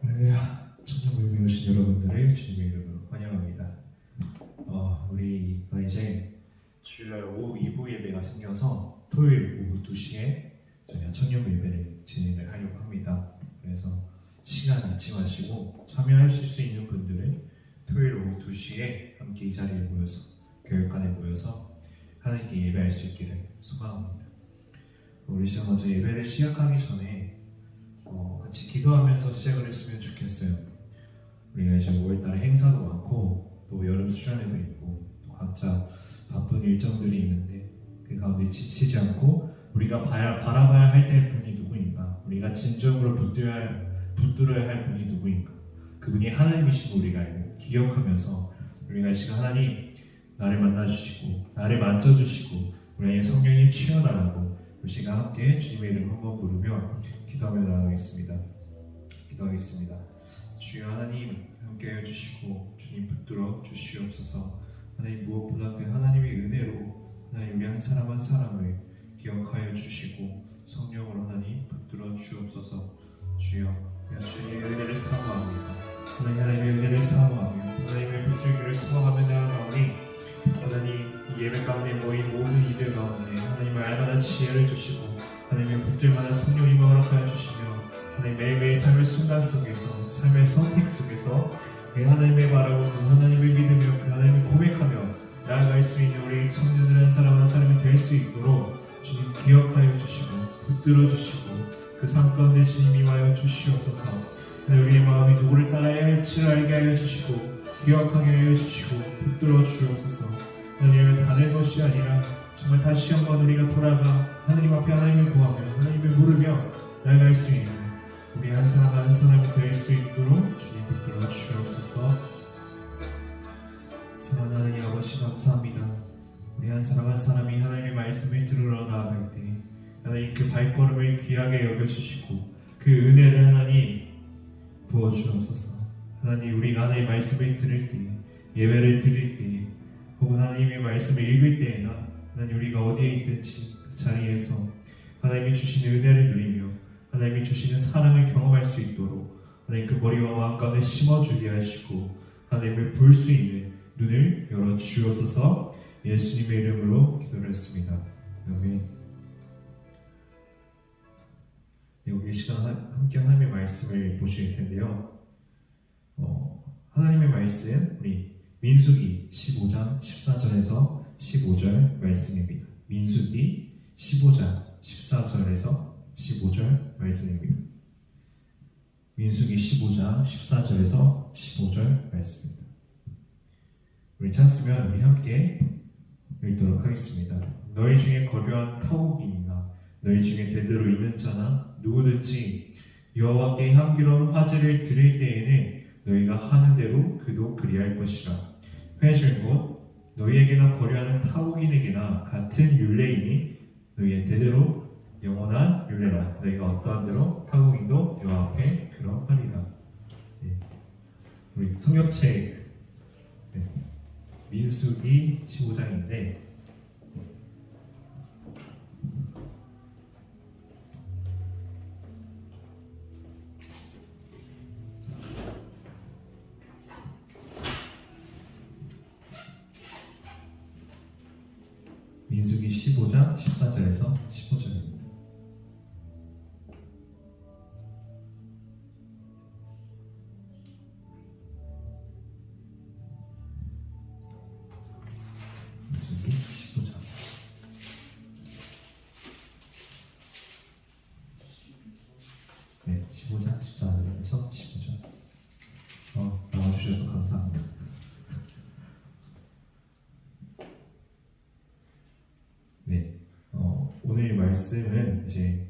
할렐루야, 천국에 오신 여러분들을 주님의 이름으로 환영합니다. 우리가 이제 주일날 오후 2부 예배가 생겨서 토요일 오후 2시에 저희가 청년 예배를 진행을 하려고 합니다. 그래서 시간 잊지 마시고 참여하실 수 있는 분들은 토요일 오후 2시에 함께 이 자리에 모여서 교육관에 모여서 하나님께 예배할 수 있기를 소망합니다. 우리 시간 먼저 예배를 시작하기 전에 같이 기도하면서 시작을 했으면 좋겠어요. 우리가 이제 5월달에 행사도 많고 또 여름 수련회도 있고 또 각자 바쁜 일정들이 있는데 그 가운데 지치지 않고 우리가 바라봐야 할 때 분이 누구인가, 우리가 진정으로 붙들어야 할 분이 누구인가, 그분이 하나님이시고 우리가 알고 기억하면서 우리가 이 시간 하나님 나를 만나주시고 나를 만져주시고 우리의 성령이 취하달라고 이 시간 함께 주님의 이름 한번 부르며 기도하며 나아가겠습니다. 기도하겠습니다. 주여 하나님 함께하여 주시고 주님 붙들어 주시옵소서. 하나님 무엇보다 그 하나님의 은혜로 하나님 우리 한 사람 한 사람을 기억하여 주시고 성령으로 하나님 붙들어 주옵소서. 주여 주님의 은혜를 사모합니다. 하나님의 은혜를 사모하며 하나님의 붙들기를 소망하며 나아가오니 하나님 이 예배 가운데 모인 모든 이들 가운데 하나님의 알만한 지혜를 주시고 하나님의 붙들만한 성령 임함을 허락하여 주시며 하나님 매일매일 삶의 순간 속에서 삶의 선택 속에서 그 하나님의 바라고 그 하나님을 믿으며 그 하나님을 고백하며 나아갈 수 있는 우리 청년들 한 사람 한 사람이 될 수 있도록 주님 기억하여 주시고 붙들어 주시고 그 삶 가운데 주님이 와여 주시옵소서. 우리의 마음이 누구를 따라야 할지를 알게 하여 주시고 기억하게 하여 주시고 붙들어 주옵소서. 하나님을 다른 것이 아니라 정말 다시 한번 우리가 돌아가 하나님 앞에 하나님을 구하며 하나님을 물으며 나아갈 수 있는 우리 한 사람 한 사람이 될 수 있도록 주님 붙들어 주옵소서. 사랑하는 하나님 아버지 감사합니다. 우리 한 사람 한 사람이 하나님의 말씀을 들으러 나아갈 때 하나님 그 발걸음을 귀하게 여겨주시고 그 은혜를 하나님 부어주옵소서. 하나님 우리가 하나님의 말씀을 들을 때 예배를 드릴 때 혹은 하나님의 말씀을 읽을 때에나 하나님 우리가 어디에 있든지 그 자리에서 하나님이 주시는 은혜를 누리며 하나님이 주시는 사랑을 경험할 수 있도록 하나님 그 머리와 마음 가운데 심어주게 하시고 하나님을 볼 수 있는 눈을 열어주옵소서. 예수님의 이름으로 기도를 했습니다. 아멘. 우리 시간 함께 하나님의 말씀을 보실 텐데요. 하나님의 말씀 우리 민수기 15장 14절에서 15절 말씀입니다. 민수기 15장 14절에서 15절 말씀입니다. 민수기 15장 14절에서 15절 말씀입니다. 우리 찾으면 우리 함께 읽도록 하겠습니다. 너희 중에 거류한 타국인이나 너희 중에 대대로 있는 자나 누구든지 여호와께 향기로운 화제를 드릴 때에는 너희가 하는 대로 그도 그리할 것이라. 회줄 곧 너희에게나 거류하는 타국인에게나 같은 율례이니 너희의 대대로 영원한 율례라. 너희가 어떠한 대로 타국인도 여호와 앞에 그러하리라. 우리 성경책 민수기 15장인데 민수기 15장 14절에서 15절입니다. 민수기 15장 네, 15장 14절에서 15절 나와주셔서 감사합니다. 오늘 말씀은 이제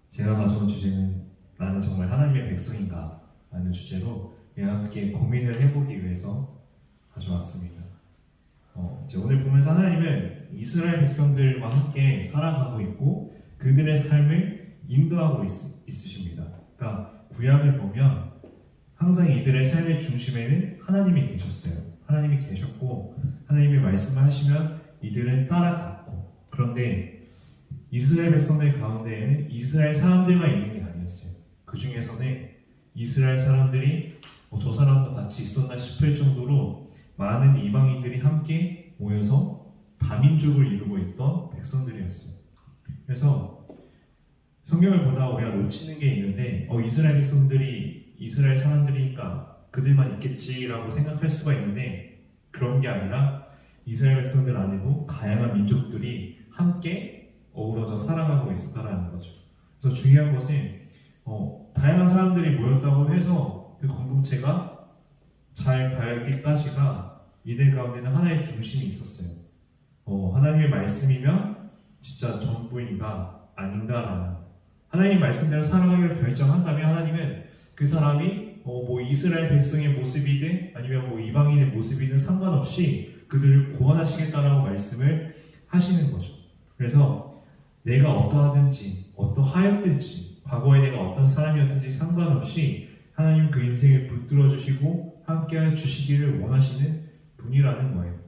제가 가져온 주제는 나는 정말 하나님의 백성인가? 라는 주제로 함께 고민을 해보기 위해서 가져왔습니다. 이제 오늘 보면서 하나님은 이스라엘 백성들과 함께 살아가고 있고 그들의 삶을 인도하고 있으십니다. 그러니까 구약을 보면 항상 이들의 삶의 중심에는 하나님이 계셨어요. 하나님이 계셨고 하나님이 말씀을 하시면 이들은 따라갔고, 그런데 이스라엘 백성들 가운데에는 이스라엘 사람들만 있는 게 아니었어요. 그 중에서는 이스라엘 사람들이 저 사람도 같이 있었나 싶을 정도로 많은 이방인들이 함께 모여서 다민족을 이루고 있던 백성들이었어요. 그래서 성경을 보다 우리가 놓치는 게 있는데 이스라엘 백성들이 이스라엘 사람들이니까 그들만 있겠지라고 생각할 수가 있는데, 그런 게 아니라 이스라엘 백성들 안에도 다양한 민족들이 함께 어우러져 살아가고 있었다는 거죠. 그래서 중요한 것은 다양한 사람들이 모였다고 해서 그 공동체가 잘 발기까지가 이들 가운데는 하나의 중심이 있었어요. 하나님의 말씀이면 진짜 전부인가 아닌가라는, 하나님의 말씀대로 살아가기를 결정한다면 하나님은 그 사람이 이스라엘 백성의 모습이든 아니면 이방인의 모습이든 상관없이 그들을 구원하시겠다라고 말씀을 하시는 거죠. 그래서 내가 어떠하든지 어떠하였든지 과거에 내가 어떤 사람이었든지 상관없이 하나님 그 인생을 붙들어 주시고 함께해 주시기를 원하시는 분이라는 거예요.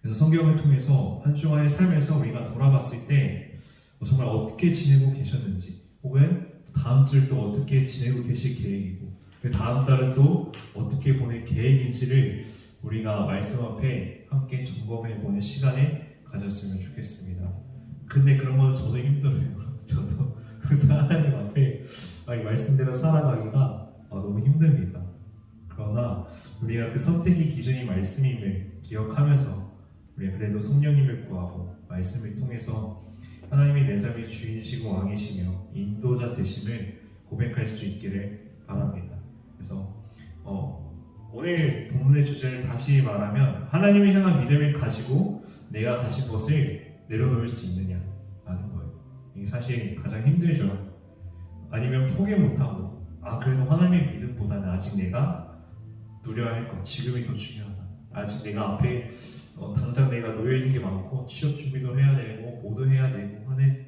그래서 성경을 통해서 한 주간의 삶에서 우리가 돌아봤을 때 정말 어떻게 지내고 계셨는지, 혹은 다음 주를 또 어떻게 지내고 계실 계획이고 그 다음 달은 또 어떻게 보낼 계획인지를 우리가 말씀 앞에 함께 점검해보는 시간을 가졌으면 좋겠습니다. 근데 그런 건 저도 힘들어요. 저도 하나님 앞에 이 말씀대로 살아가기가 너무 힘듭니다. 그러나 우리가 그 선택의 기준이 말씀임을 기억하면서 우리가 그래도 성령님을 구하고 말씀을 통해서 하나님이 내 삶의 주인이시고 왕이시며 인도자 되심을 고백할 수 있기를 바랍니다. 그래서 오늘 본문의 주제를 다시 말하면 하나님을 향한 믿음을 가지고 내가 가진 것을 내려놓을 수 있느냐라는 거예요. 이게 사실 가장 힘들죠. 아니면 포기 못하고 그래도 하나님의 믿음보다는 아직 내가 누려야 할 것, 지금이 더 중요하다. 아직 내가 앞에 당장 내가 놓여있는 게 많고 취업 준비도 해야 되고 뭐도 해야 되고 하는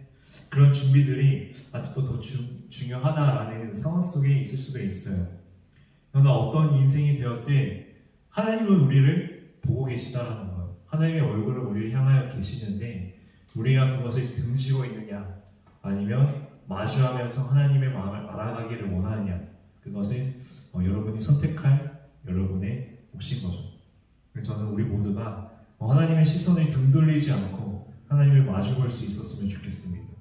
그런 준비들이 아직도 더 중요하다라는 상황 속에 있을 수도 있어요. 그러나 어떤 인생이 되었든 하나님은 우리를 보고 계시다라는 거예요. 하나님의 얼굴을 우리를 향하여 계시는데 우리가 그것을 등지고 있느냐 아니면 마주하면서 하나님의 마음을 알아가기를 원하느냐, 그것은 여러분이 선택할 여러분의 몫인 거죠. 저는 우리 모두가 하나님의 시선을 등 돌리지 않고 하나님을 마주볼 수 있었으면 좋겠습니다.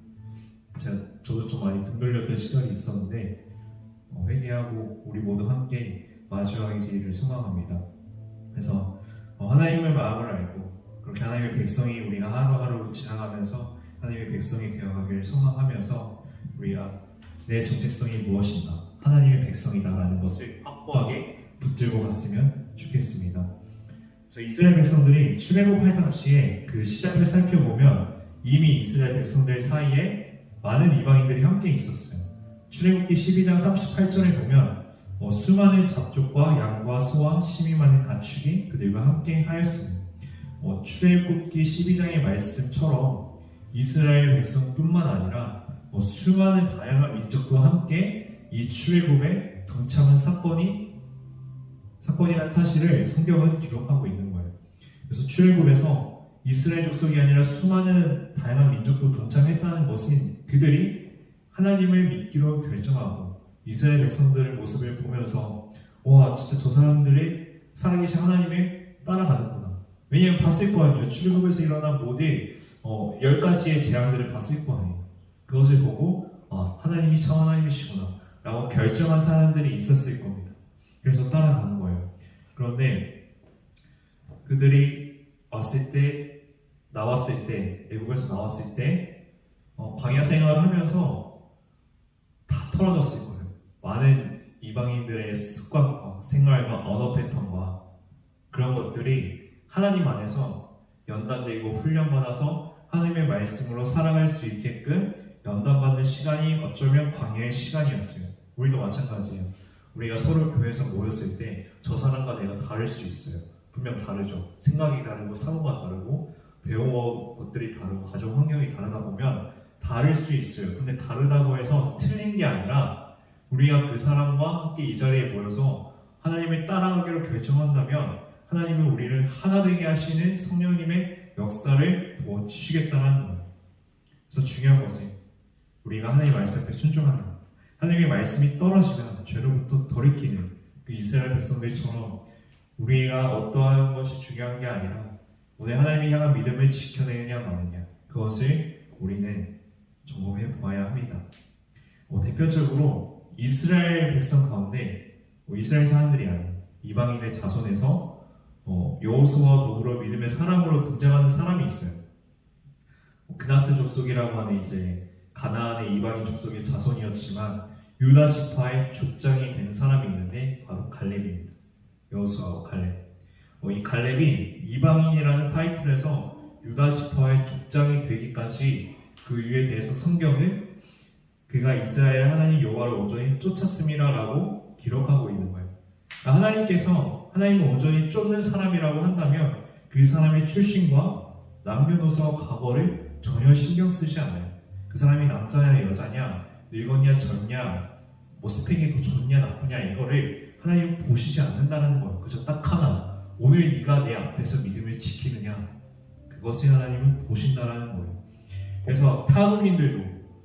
저도 좀 많이 등 돌렸던 시절이 있었는데 회개하고 우리 모두 함께 마주하기를 소망합니다. 그래서 하나님의 마음을 알고 그렇게 하나님의 백성이 우리가 하루하루 지나가면서 하나님의 백성이 되어가기를 소망하면서 우리가 내 정체성이 무엇인가, 하나님의 백성이다라는 것을 확고하게 붙들고 갔으면 좋겠습니다. 그래서 이스라엘 백성들이 출애굽할 당시에 그 시작을 살펴보면 이미 이스라엘 백성들 사이에 많은 이방인들이 함께 있었어요. 출애굽기 12장 38절에 보면 수많은 잡족과 양과 소와 심이 많은 가축이 그들과 함께 하였습니다. 출애굽기 12장의 말씀처럼 이스라엘 백성뿐만 아니라 수많은 다양한 민족도 함께 이 출애굽에 동참한 사건이라는 사실을 성경은 기록하고 있는 거예요. 그래서 출애굽에서 이스라엘 족속이 아니라 수많은 다양한 민족도 동참했다는 것은 그들이 하나님을 믿기로 결정하고 이스라엘 백성들의 모습을 보면서 와, 진짜 저 사람들이 살아계신 하나님을 따라가는구나. 왜냐하면 봤을 거 아니에요. 출애굽에서 일어난 모든 10가지의 재앙들을 봤을 거 아니에요. 그것을 보고 하나님이 참 하나님이시구나 라고 결정한 사람들이 있었을 겁니다. 그래서 따라가는 거예요. 그런데 그들이 나왔을 때 애국에서 나왔을 때 광야 생활을 하면서 다 털어졌을 거예요. 많은 이방인들의 습관과 생활과 언어 패턴과 그런 것들이 하나님 안에서 연단되고 훈련받아서 하나님의 말씀으로 살아갈 수 있게끔 연단받는 시간이 어쩌면 광야의 시간이었어요. 우리도 마찬가지예요. 우리가 서로 교회에서 모였을 때 저 사람과 내가 다를 수 있어요. 분명 다르죠. 생각이 다르고 사고가 다르고 배운 것들이 다르고 가정 환경이 다르다 보면 다를 수 있어요. 근데 다르다고 해서 틀린 게 아니라 우리가 그 사람과 함께 이 자리에 모여서 하나님을 따라가기로 결정한다면 하나님은 우리를 하나 되게 하시는 성령님의 역사를 부어주시겠다는 거예요. 그래서 중요한 것은 우리가 하나님 말씀 앞에 순종하는 것. 하나님의 말씀이 떨어지면 죄로부터 돌이키는 그 이스라엘 백성들처럼 우리가 어떠한 것이 중요한 게 아니라 오늘 하나님이 향한 믿음을 지켜내느냐 마느냐 그것을 우리는 점검해 보아야 합니다. 대표적으로 이스라엘 백성 가운데 이스라엘 사람들이 아닌 이방인의 자손에서 여호수아와 더불어 믿음의 사람으로 등장하는 사람이 있어요. 그나스 족속이라고 하는 이제 가나안의 이방인 족속의 자손이었지만 유다 지파의 족장이 된 사람이 있는데 바로 갈렙입니다. 여호수아와 갈렙. 이 갈렙이 이방인이라는 타이틀에서 유다 지파의 족장이 되기까지 그 이유에 대해서 성경은 그가 이스라엘 하나님 여호와를 온전히 쫓았음이라고 기록하고 있는 거예요. 하나님께서 하나님을 온전히 쫓는 사람이라고 한다면 그 사람의 출신과 남녀노소 과거를 전혀 신경 쓰지 않아요. 그 사람이 남자냐 여자냐 늙었냐 젊냐 스펙이 더 좋냐 나쁘냐 이거를 하나님은 보시지 않는다는 거예요. 그저 딱 하나 오늘 네가 내 앞에서 믿음을 지키느냐 그것을 하나님은 보신다라는 거예요. 그래서 타국인들도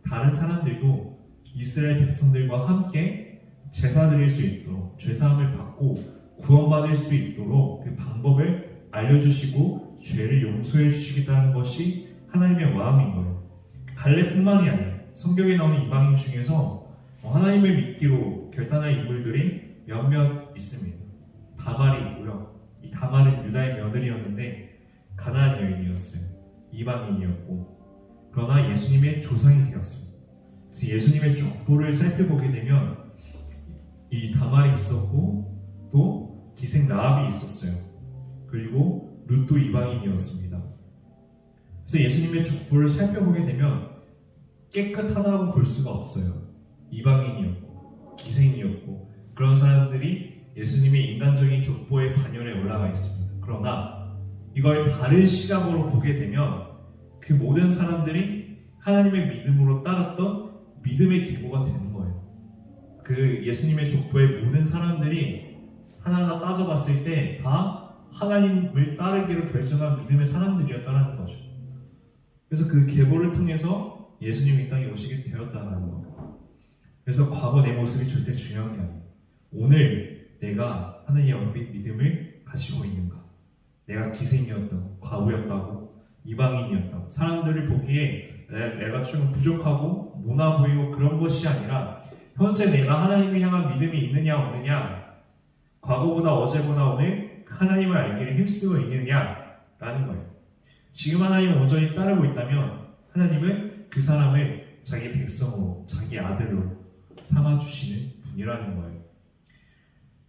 다른 사람들도 이스라엘 백성들과 함께 제사 드릴 수 있도록 죄사함을 받고 구원받을 수 있도록 그 방법을 알려주시고 죄를 용서해 주시겠다는 것이 하나님의 마음인 거예요. 갈렙뿐만이 아니라 성경에 나오는 이방인 중에서 하나님을 믿기로 결단한 인물들이 몇몇 있습니다. 다말이 있고요. 이 다말은 유다의 며느리였는데 가나안 여인이었어요. 이방인이었고 그러나 예수님의 조상이 되었습니다. 그래서 예수님의 족보를 살펴보게 되면 이 다말이 있었고 또 기생 라합이 있었어요. 그리고 룻도 이방인이었습니다. 그래서 예수님의 족보를 살펴보게 되면 깨끗하다고 볼 수가 없어요. 이방인이었고 기생이었고 그런 사람들이 예수님의 인간적인 족보의 반열에 올라가 있습니다. 그러나 이걸 다른 시각으로 보게 되면 그 모든 사람들이 하나님의 믿음으로 따랐던 믿음의 계보가 되는 거예요. 그 예수님의 족보의 모든 사람들이 하나하나 따져봤을 때 다 하나님을 따르기로 결정한 믿음의 사람들이었다는 거죠. 그래서 그 계보를 통해서 예수님이 이 땅에 오시게 되었다는 겁니다. 그래서 과거 내 모습이 절대 중요한 게 아니에요. 오늘 내가 하나님의 얼핏 믿음을 가지고 있는가? 내가 기생이었다고, 과부였다고, 이방인이었다고 사람들을 보기에 내가 좀 부족하고 모나 보이고 그런 것이 아니라 현재 내가 하나님을 향한 믿음이 있느냐 없느냐 과거보다 어제보다 오늘 하나님을 알기를 힘쓰고 있느냐라는 거예요. 지금 하나님을 온전히 따르고 있다면 하나님은 그 사람을 자기 백성으로 자기 아들로 삼아주시는 분이라는 거예요.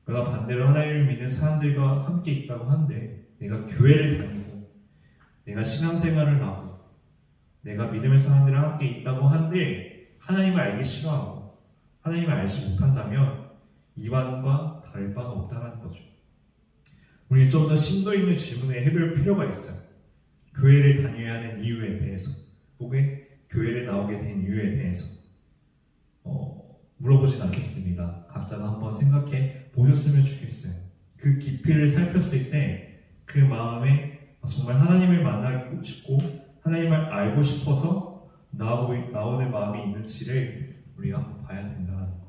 그러나 반대로 하나님을 믿는 사람들과 함께 있다고 한데 내가 교회를 다니고 내가 신앙생활을 하고 내가 믿음의 사람들과 함께 있다고 한데 하나님을 알기 싫어하고 하나님을 알지 못한다면 이방과 다를 바가 없다는 거죠. 우리 좀 더 심도 있는 질문에 해볼 필요가 있어요. 교회를 다녀야 하는 이유에 대해서 혹은 교회를 나오게 된 이유에 대해서 물어보진 않겠습니다. 각자가 한번 생각해 보셨으면 좋겠어요. 그 깊이를 살폈을 때 그 마음에 정말 하나님을 만나고 싶고 하나님을 알고 싶어서 나오는 마음이 있는지를 우리가 한번 봐야 된다는 거.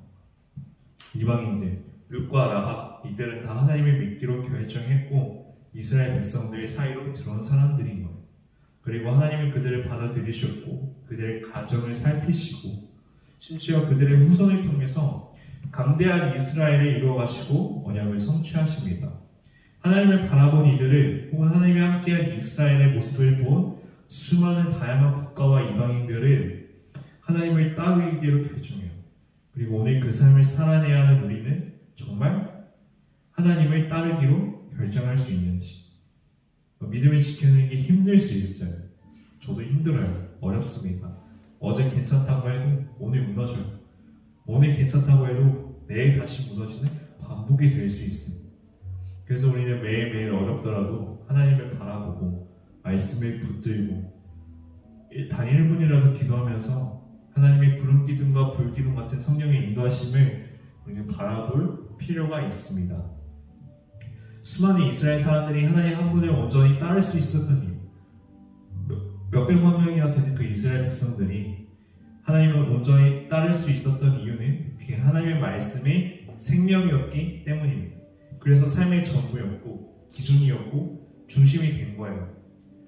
이방인들, 룻과 라합 이들은 다 하나님을 믿기로 결정했고 이스라엘 백성들 사이로 들어온 사람들인 거예요. 그리고 하나님은 그들을 받아들이셨고 그들의 가정을 살피시고 심지어 그들의 후손을 통해서 강대한 이스라엘을 이루어가시고 언약을 성취하십니다. 하나님을 바라본 이들은 혹은 하나님이 함께한 이스라엘의 모습을 본 수많은 다양한 국가와 이방인들은 하나님을 따르기로 결정해요. 그리고 오늘 그 삶을 살아내야 하는 우리는 정말 하나님을 따르기로 결정할 수 있는지 믿음을 지키는 게 힘들 수 있어요. 저도 힘들어요. 어렵습니다. 어제 괜찮다고 해도 오늘 무너져요. 오늘 괜찮다고 해도 내일 다시 무너지는 반복이 될 수 있습니다. 그래서 우리는 매일매일 어렵더라도 하나님을 바라보고 말씀을 붙들고 단 1분이라도 기도하면서 하나님의 구름 기둥과 불 기둥 같은 성령의 인도하심을 우리는 바라볼 필요가 있습니다. 수많은 이스라엘 사람들이 하나님 한 분을 온전히 따를 수 있었던 이유, 몇백만 명이나 되는 그 이스라엘 백성들이 하나님을 온전히 따를 수 있었던 이유는 그게 하나님의 말씀의 생명이었기 때문입니다. 그래서 삶의 전부였고 기준이었고 중심이 된 거예요.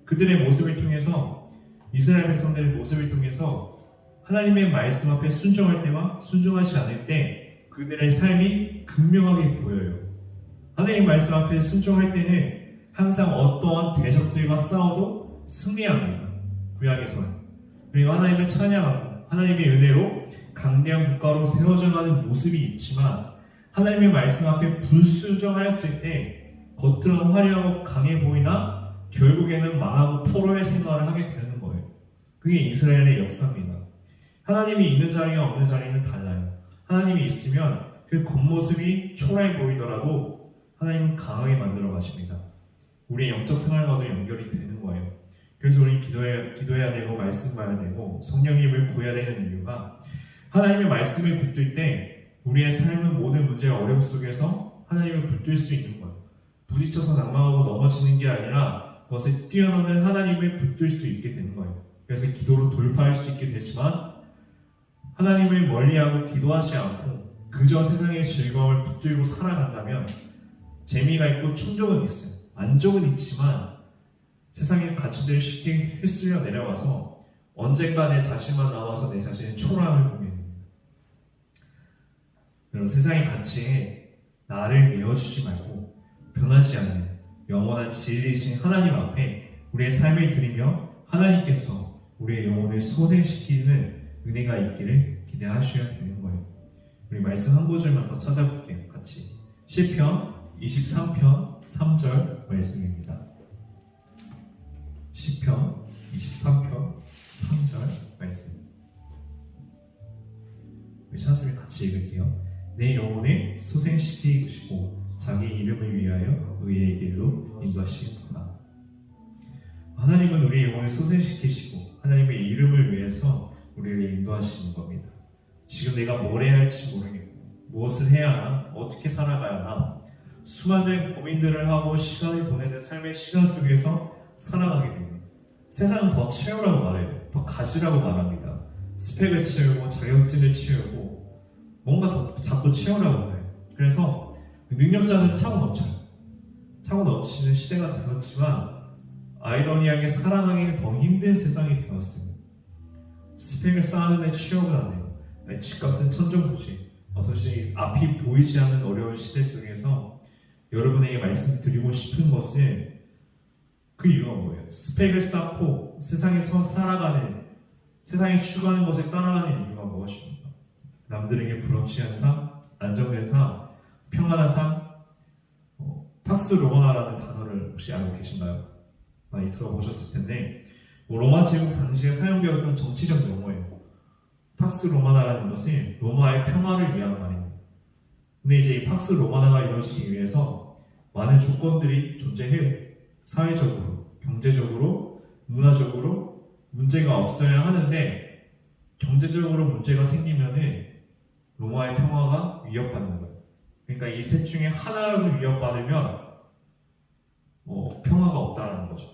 그들의 모습을 통해서, 이스라엘 백성들의 모습을 통해서 하나님의 말씀 앞에 순종할 때와 순종하지 않을 때 그들의 삶이 극명하게 보여요. 하나님의 말씀 앞에 순종할 때는 항상 어떠한 대적들과 싸워도 승리합니다. 구약에서는. 그리고 하나님을 찬양하고 하나님의 은혜로 강대한 국가로 세워져가는 모습이 있지만, 하나님의 말씀 앞에 불순종하였을 때 겉으로는 화려하고 강해 보이나 결국에는 망하고 포로의 생활을 하게 되는 거예요. 그게 이스라엘의 역사입니다. 하나님이 있는 자리와 없는 자리는 달라요. 하나님이 있으면 그 겉모습이 초라해 보이더라도 하나님은 강하게 만들어 가십니다. 우리의 영적 생활과도 연결이 되는 거예요. 그래서 우리 기도해야 되고 말씀 봐야 되고 성령님을 구해야 되는 이유가, 하나님의 말씀을 붙들 때 우리의 삶은 모든 문제와 어려움 속에서 하나님을 붙들 수 있는 거예요. 부딪혀서 낭망하고 넘어지는 게 아니라 그것을 뛰어넘는 하나님을 붙들 수 있게 되는 거예요. 그래서 기도로 돌파할 수 있게 되지만, 하나님을 멀리하고 기도하지 않고 그저 세상의 즐거움을 붙들고 살아간다면 재미가 있고 충족은 있어요. 만족은 있지만 세상의 가치들을 쉽게 휩쓸려 내려가서 언젠가 내 자신만 남아서 내 자신의 초라함을 보게 됩니다. 여러분, 세상의 가치에 나를 내어주지 말고 변하지 않는 영원한 진리이신 하나님 앞에 우리의 삶을 드리며 하나님께서 우리의 영혼을 소생시키는 은혜가 있기를 기대하셔야 되는 거예요. 우리 말씀 한 구절만 더 찾아볼게요. 같이. 시편 23편 3절 말씀입니다. 시편 23편 3절 말씀. 우리 찾았으면 같이 읽을게요. 내 영혼을 소생시키시고 자기 이름을 위하여 의의 길로 인도하시구나. 하나님은 우리 영혼을 소생시키시고 하나님의 이름을 위해서 우리를 인도하시는 겁니다. 지금 내가 뭘 해야 할지 모르겠고 무엇을 해야 하나, 어떻게 살아가야 하나, 수많은 고민들을 하고 시간을 보내는 삶의 시간 속에서 살아가게 됩니다. 세상은 더 채우라고 말해요. 더 가지라고 말합니다. 스펙을 채우고 자격증을 채우고 뭔가 더 자꾸 채우라고 해요. 그래서 능력자들은 차고 넘쳐요. 차고 넘치는 시대가 되었지만 아이러니하게 살아가기가 더 힘든 세상이 되었습니다. 스펙을 쌓는데 취업을 안 해요. 집값은 천정부지. 어떠시 앞이 보이지 않는 어려운 시대 속에서 여러분에게 말씀드리고 싶은 것은, 그 이유가 뭐예요? 스펙을 쌓고 세상에서 살아가는, 세상에 추구하는 것을 따라가는 이유가 무엇입니까? 남들에게 부럽지 않은 삶, 안정된 삶, 평안한 삶. 팍스 로마나라는 단어를 혹시 알고 계신가요? 많이 들어보셨을 텐데, 로마 제국 당시에 사용되었던 정치적 용어예요. 팍스 로마나라는 것은 로마의 평화를 위한 말입니다. 근데 이제 이 팍스 로마나가 이루어지기 위해서 많은 조건들이 존재해요. 사회적으로, 경제적으로, 문화적으로 문제가 없어야 하는데, 경제적으로 문제가 생기면은 로마의 평화가 위협받는 거예요. 그러니까 이 셋 중에 하나를 위협받으면 평화가 없다는 거죠.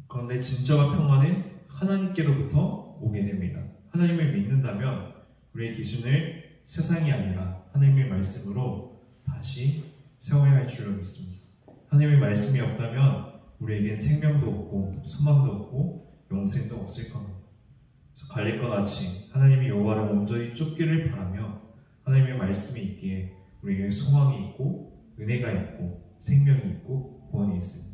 그런데 진정한 평화는 하나님께로부터 오게 됩니다. 하나님을 믿는다면 우리의 기준을 세상이 아니라 하나님의 말씀으로 다시 세워야 할 줄로 믿습니다. 하나님의 말씀이 없다면 우리에겐 생명도 없고 소망도 없고 영생도 없을 겁니다. 그래서 갈렙과 같이 하나님의 여호와를 온전히 쫓기를 바라며 하나님의 말씀이 있기에 우리에게 소망이 있고 은혜가 있고 생명이 있고 구원이 있습니다.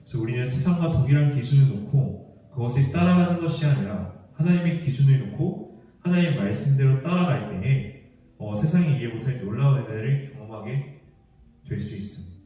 그래서 우리는 세상과 동일한 기준을 놓고 그것을 따라가는 것이 아니라 하나님의 기준을 놓고 하나님의 말씀대로 따라갈 때에 세상이 이해 못할 놀라운 은혜를 경험하게 될 수 있습니다.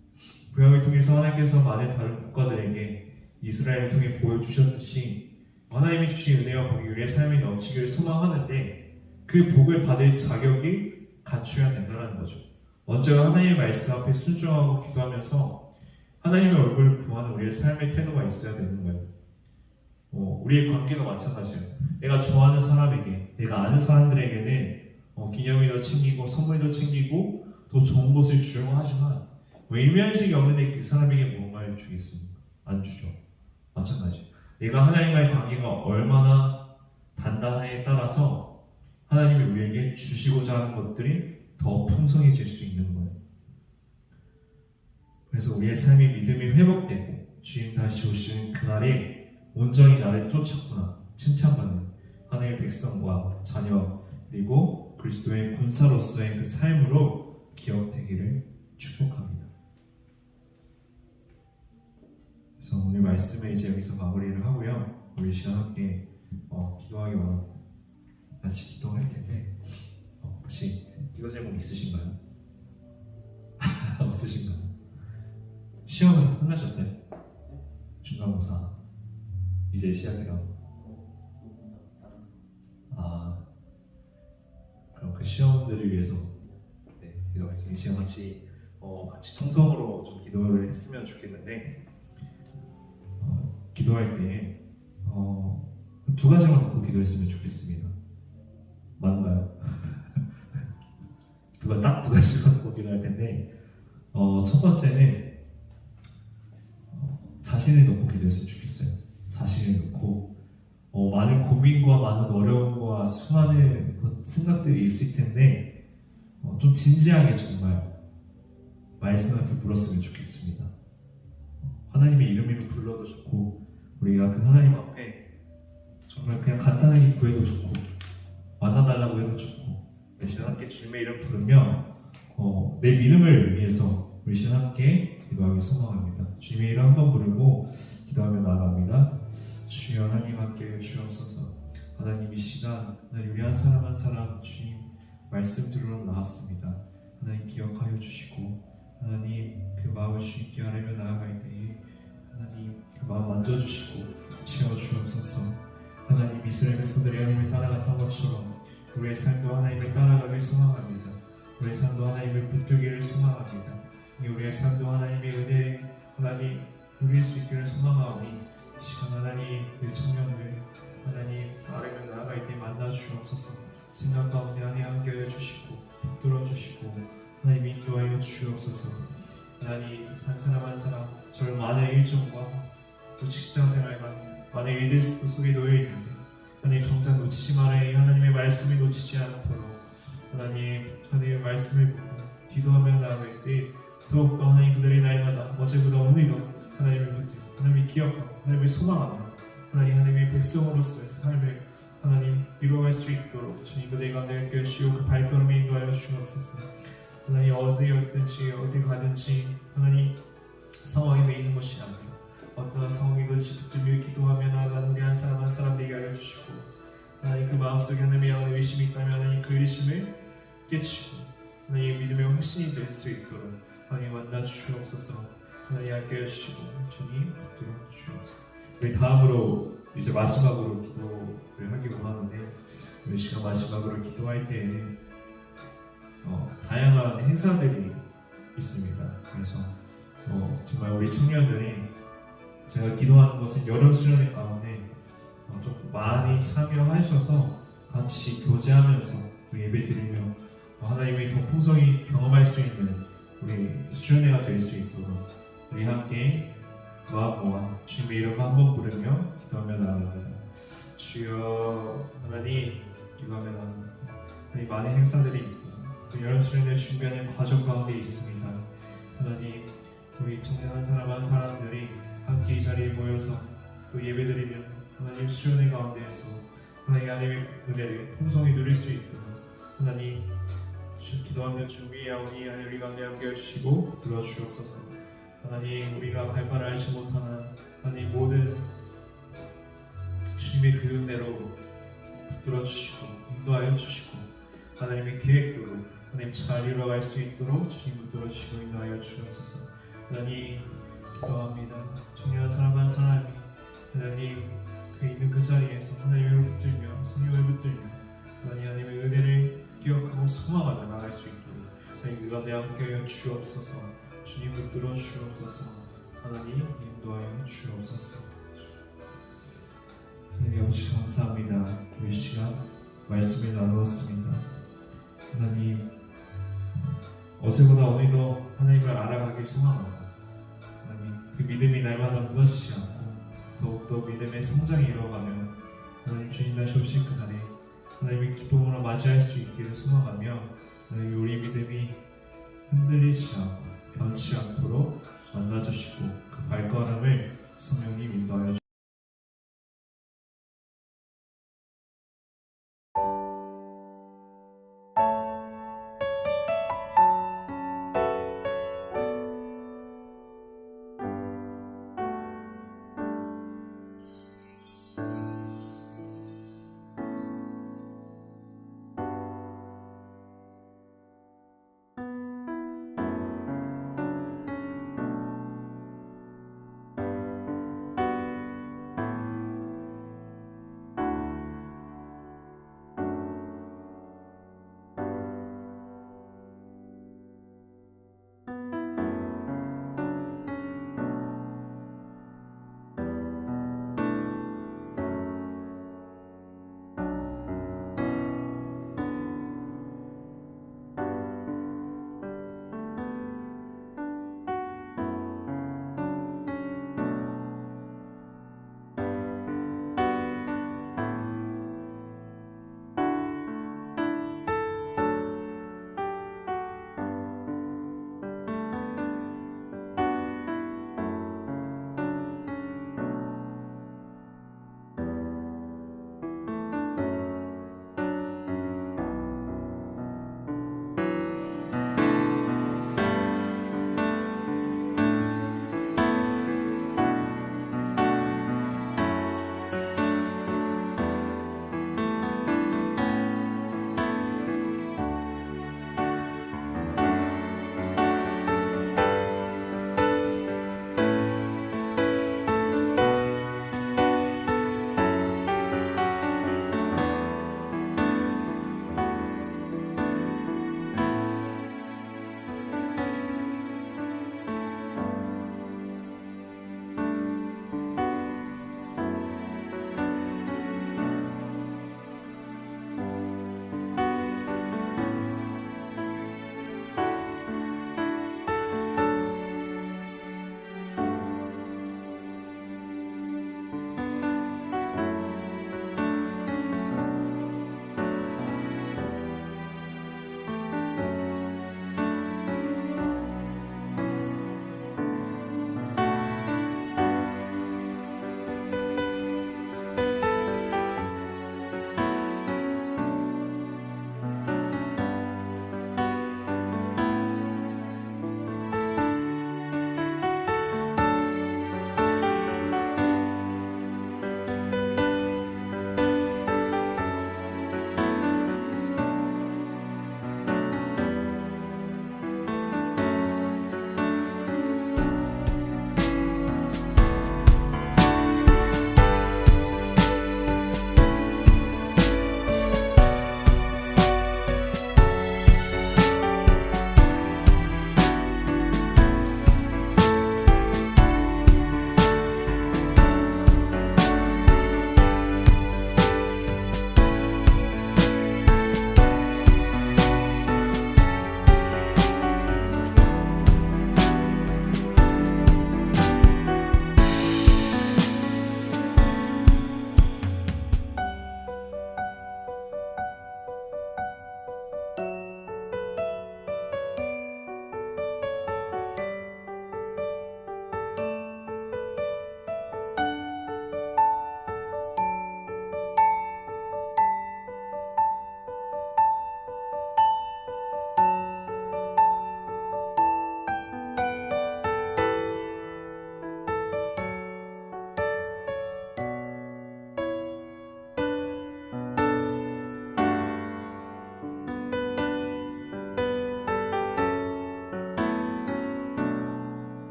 구약을 통해서 하나님께서 많은 다른 국가들에게 이스라엘을 통해 보여주셨듯이 하나님이 주신 은혜와 복이 우리의 삶에 넘치기를 소망하는데, 그 복을 받을 자격이 갖춰야 된다는 거죠. 먼저 하나님의 말씀 앞에 순종하고 기도하면서 하나님의 얼굴을 구하는 우리의 삶의 태도가 있어야 되는 거예요. 우리의 관계도 마찬가지예요. 내가 좋아하는 사람에게, 내가 아는 사람들에게는 기념일도 챙기고 선물도 챙기고 또 좋은 것을 주려고 하지만 일면식이 없는데 그 사람에게 뭔가를 주겠습니까? 안 주죠. 마찬가지. 내가 하나님과의 관계가 얼마나 단단하에 따라서 하나님이 우리에게 주시고자 하는 것들이 더 풍성해질 수 있는 거예요. 그래서 우리의 삶의 믿음이 회복되고 주님 다시 오시는 그날에 온전히 나를 쫓았구나 칭찬받는 하나님의 백성과 자녀 그리고 그리스도의 군사로서의 그 삶으로 기억되기를 축복합니다. 그래서 오늘 말씀을 이제 여기서 마무리를 하고요. 우리 시간 함께 기도하기 원합니다. 같이 기도할 텐데 혹시 기도 제목 있으신가요? 없으신가요? 시험은 끝나셨어요? 중간고사 이제 시작해요. 그럼 그 시험들을 위해서 기도하겠습니다. 이 시간 같이 통성으로 좀 기도를 했으면 좋겠는데 기도할 때 두 가지만 갖고 기도했으면 좋겠습니다. 맞나요? 딱 두 가지만 갖고 기도할 텐데 첫 번째는 자신을 놓고 기도했으면 좋겠어요. 자신을 놓고 많은 고민과 많은 어려움과 수많은 생각들이 있을 텐데 좀 진지하게 정말 말씀 앞에 물었으면 좋겠습니다. 하나님의 이름으로 불러도 좋고 우리가 그 하나님 앞에 정말 그냥 간단하게 구해도 좋고 만나달라고 해도 좋고 우리 시간 함께 주님의 이름 부르면 내 믿음을 위해서 우리 시간 함께 기도하기 소망합니다. 주님의 이름 한번 부르고 기도하며 나아갑니다. 주여 하나님 함께 주옵소서. 하나님 이 시간 우리 한 사람 한 사람 주님 말씀 들으러 나왔습니다. 하나님 기억하여 주시고 하나님 그 마음을 주님께 하려며 나아갈 때에 하나님 그 마음 만져주시고 채워주옵소서. 하나님 이스라엘 백성들이 하나님을 따라갔던 것처럼 우리의 삶도 하나님을 따라가길 소망합니다. 우리의 삶도 하나님을 붙들기를 소망합니다. 우리의 삶도 하나님의 은혜를 하나님 누릴 수 있기를 소망하오니 시간 하나님 우리 청년들 하나님 아래로 나아갈 때 만나 주옵소서. 생각 가운데 하나님 하여 주시고 붙들어 주시고 하나님 인도하여 주옵소서. 하나님 한 사람 한 사람 저를 많은 일정과 또 직장생활과 많은 일들 속에 놓여있는데 하나님 정작 놓치지 말아야 하나님의 말씀을 놓치지 않도록 하나님의 말씀을 보고 기도하며 나아갈 때 더욱더 하나님 그들의 날마다 어제보다 오늘도 하나님을 붙들고 하나님을 기억하고 하나님을 소망하며 하나님의 백성으로서의 삶을 하나님 이루어갈 수 있도록 주님 그들의 가운데 계시오 그 발걸음을 인도하여 주옵소서. 하나님 어디였든지 어디 가든지 하나님 상황에 매이는 것이 아니라 어떠한 상황이든지 붙들며 기도하며 나아가는 우리 한 사람 한 사람 되게 하여 주시고 하나님 그 마음속에 하나님의 영의 의심이 있다면 하나님 그 의심을 깨치고 하나님의 믿음의 확신이 될 수 있도록 하나님 만나 주옵소서. 하나님 함께 해주시고 주님 붙들어 주옵소서. 우리 다음으로 이제 마지막으로 기도를 하기 원하는데 우리 시간 마지막으로 기도할 때에는 다양한 행사들이 있습니다. 그래서 정말 우리 청년들이 제가 기도하는 것은 여름 수련회 가운데 좀 많이 참여하셔서 같이 교제하면서 예배드리며 하나님의 더 풍성히 경험할 수 있는 우리 수련회가 될 수 있도록 우리 함께 마음 모아 주님의 이름 한번 부르며 기도하며 나아갑니다. 주여 하나님 기도하며 나아갑니다. 하나님 많은 행사들이 있고 또 여름 수련회 준비하는 과정 가운데 있습니다. 하나님 우리 청년 한 사람 한 사람들이 함께 이 자리에 모여서 또 예배드리며 하나님 수련회 가운데에서 하나님의 은혜를 풍성히 누릴 수 있도록 하나님 기도하며 준비하오니 하나님 우리 가운데 함께 해주시고 들어주옵소서. 하나님 우리가 발판을 알지 못하는 하나님 모든 주님의 그 은혜로 붙들어 주시고 인도하여 주시고 하나님의 계획대로 하나님 잘 이루어갈 수 있도록 주님 붙들어 주시고 인도하여 주옵소서. 하나님 기도합니다. 청년 사람 한 사람이 하나님 그 있는 그 자리에서 하나님을 붙들며 성령을 붙들며 하나님의 은혜를 기억하고 소망하며 나갈 수 있도록 하나님 그 가운데 함께하여 주옵소서. 주님 붙들어 주옵소서. 하나님 인도하여 주옵소서. 하나님 아버지 감사합니다. 이 시간 말씀을 나누었습니다. 하나님 어제보다 오늘 더 하나님을 알아가길 소망하고 하나님 그 믿음이 날마다 무너지지 않고 더욱더 믿음의 성장이 이루어가며 하나님 주님 다시 오실 그날에 하나님의 기쁨으로 맞이할 수 있기를 소망하며 하나님 우리 믿음이 흔들리지 않고 변치 않도록 만나주시고 그 발걸음을 성령님 인도하여